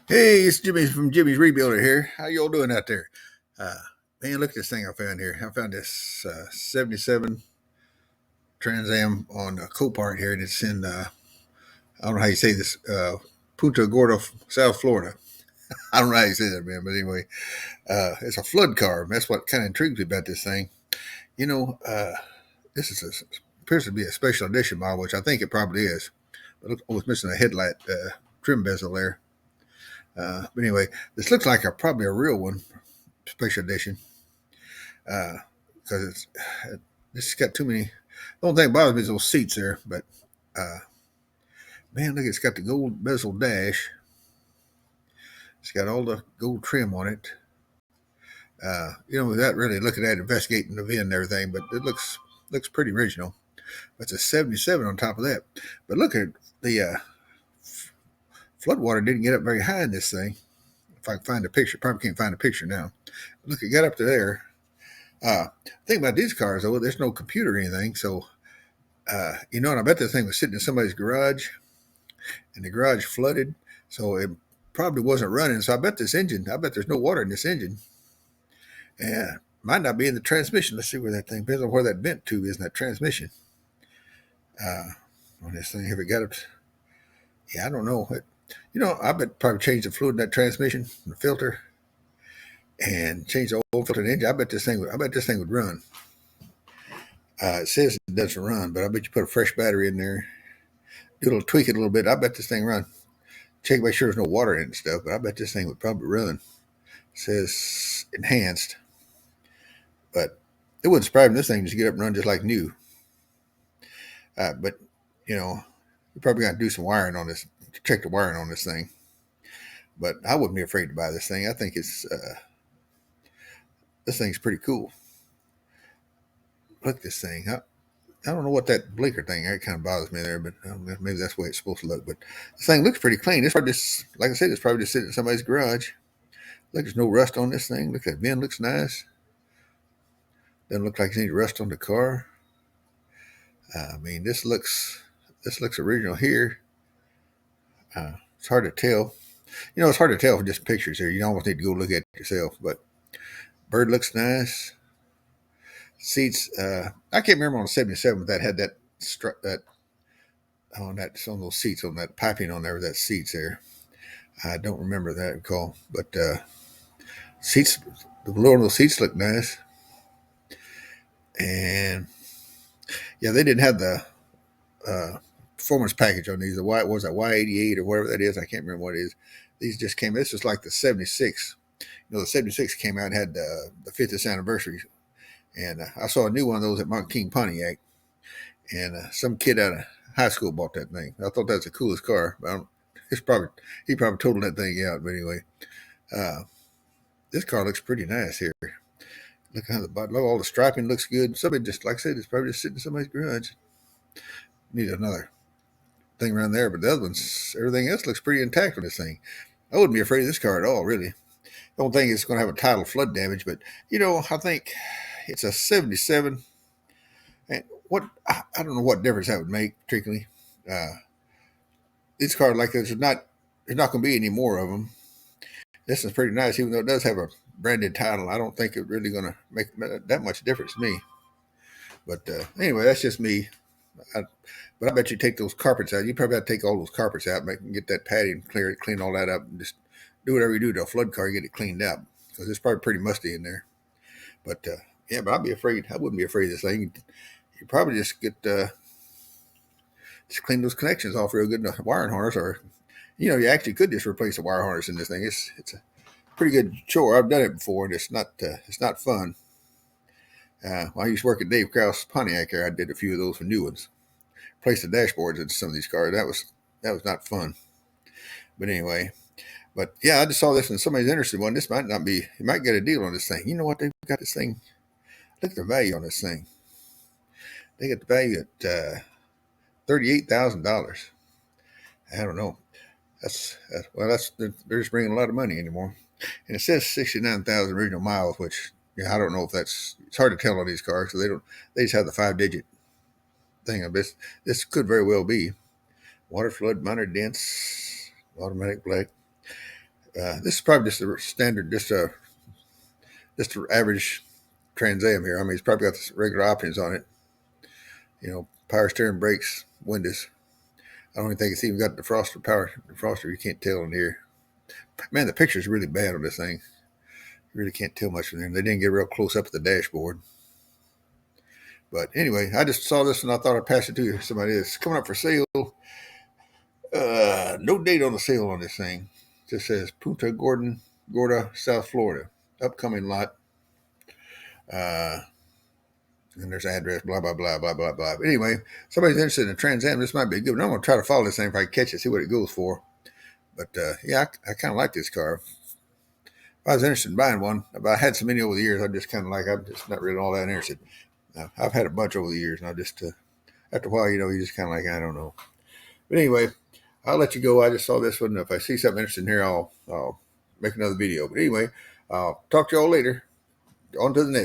Hey, it's Jimmy from Jimmy's Rebuilder here. How y'all doing out there? Uh, Man, look at this thing I found here. I found this 77 Trans Am on Copart here, and it's in, I don't know how you say this, Punta Gorda, South Florida. I don't know how you say that, man, but anyway, it's a flood car. That's what kind of intrigues me about this thing. You know, this is appears to be a special edition model, which I think it probably is. But look, oh, it's missing a headlight trim bezel there. But anyway, this looks like probably a real one, special edition, because it's got too many. The only thing that bothers me is those seats there. But uh, man, look, it's got the gold bezel dash. It's got all the gold trim on it. Without really looking at it, investigating the VIN and everything, but it looks pretty original. It's a 77 on top of that. But look at the floodwater didn't get up very high in this thing. If I can find a picture, probably can't find a picture now. Look, it got up to there. The thing about these cars, though, there's no computer or anything, so and I bet this thing was sitting in somebody's garage, and the garage flooded, so it probably wasn't running. So I bet there's no water in this engine. Yeah, might not be in the transmission. Let's see where that thing depends on where that vent tube is in that transmission. Uh, on this thing, have it got it? Yeah, I don't know. I bet probably change the fluid in that transmission, the filter, and change the oil filter in the engine. I bet this thing would run. It says it doesn't run, but I bet you put a fresh battery in there, tweak it a little bit. I bet this thing run. Check make sure there's no water in it and stuff, but I bet this thing would probably run. It says enhanced, but it wouldn't surprise me. This thing just get up and run just like new. But you're probably got to do some wiring on this, check the wiring on this thing. But I wouldn't be afraid to buy this thing. I think this thing's pretty cool. Look at this thing. I don't know what that blinker thing. That kind of bothers me there, but maybe that's the way it's supposed to look. But this thing looks pretty clean. It's probably just, like I said, it's probably just sitting in somebody's garage. Look, there's no rust on this thing. Look, that VIN looks nice. Doesn't look like there's any rust on the car. I mean, this looks original here. It's hard to tell. It's hard to tell from just pictures here. You almost need to go look at it yourself. But bird looks nice. Seats. I can't remember on the 77 that had that on those seats on that piping on there with that seats there. I don't remember that recall, but seats. The lower of those seats look nice, and yeah, they didn't have the performance package on these. The Y was that Y88 or whatever that is. I can't remember what it is. These just came. This was like the 76. The 76 came out and had the 50th anniversary, and I saw a new one of those at Mountain King Pontiac, and some kid out of high school bought that thing. I thought that was the coolest car. But he probably totaled that thing out. But anyway, uh, this car looks pretty nice here. Look how the body, look, all the striping looks good. Somebody just, like I said, it's probably just sitting in somebody's garage. Need another thing around there, but the other ones, everything else looks pretty intact on this thing. I wouldn't be afraid of this car at all, really. I don't think it's going to have a tidal flood damage, but I think it's a 77. And I don't know what difference that would make, particularly. These cars like this there's not going to be any more of them. This is pretty nice, even though it does have a branded title. I don't think it's really going to make that much difference to me. But anyway, that's just me. But I bet you take those carpets out. You probably have to take all those carpets out, get that padding, clean all that up, and just do whatever you do to a flood car, get it cleaned up because it's probably pretty musty in there. But yeah, but I'd be afraid. I wouldn't be afraid of this thing. You probably just just clean those connections off real good in a wiring harness, or you actually could just replace the wire harness in this thing. It's a pretty good chore. I've done it before, and it's not fun. When I used to work at Dave Krause Pontiac here, I did a few of those for new ones. Replaced the dashboards in some of these cars. That was not fun. But anyway, but yeah, I just saw this and somebody's interested in one. This might not be. You might get a deal on this thing. You know what? They've got this thing. Look at the value on this thing. They got the value at $38,000. I don't know. That's they're just bringing a lot of money anymore. And it says 69,000 original miles, which I don't know if it's hard to tell on these cars. So they just have the 5-digit thing. This could very well be water flood, minor dents, automatic black. This is probably just a standard, just an average Trans Am here. I mean, it's probably got the regular options on it. Power steering, brakes, windows. I don't even think it's even got defroster, power defroster. You can't tell in here. Man, the picture's really bad on this thing. You really can't tell much from there. They didn't get real close up at the dashboard. But anyway, I just saw this and I thought I'd pass it to you. Somebody is coming up for sale. No date on the sale on this thing. It just says Punta Gorda, South Florida. Upcoming lot. And there's address, blah, blah, blah, blah, blah, blah. But anyway, somebody's interested in a Trans Am. This might be a good one. I'm going to try to follow this thing if I can catch it, see what it goes for. But yeah, I kind of like this car. If I was interested in buying one, if I had so many over the years, I'm just not really all that interested. I've had a bunch over the years, and I just, after a while, you just kind of like, I don't know. But anyway, I'll let you go. I just saw this one. If I see something interesting here, I'll make another video. But anyway, I'll talk to you all later. On to the next.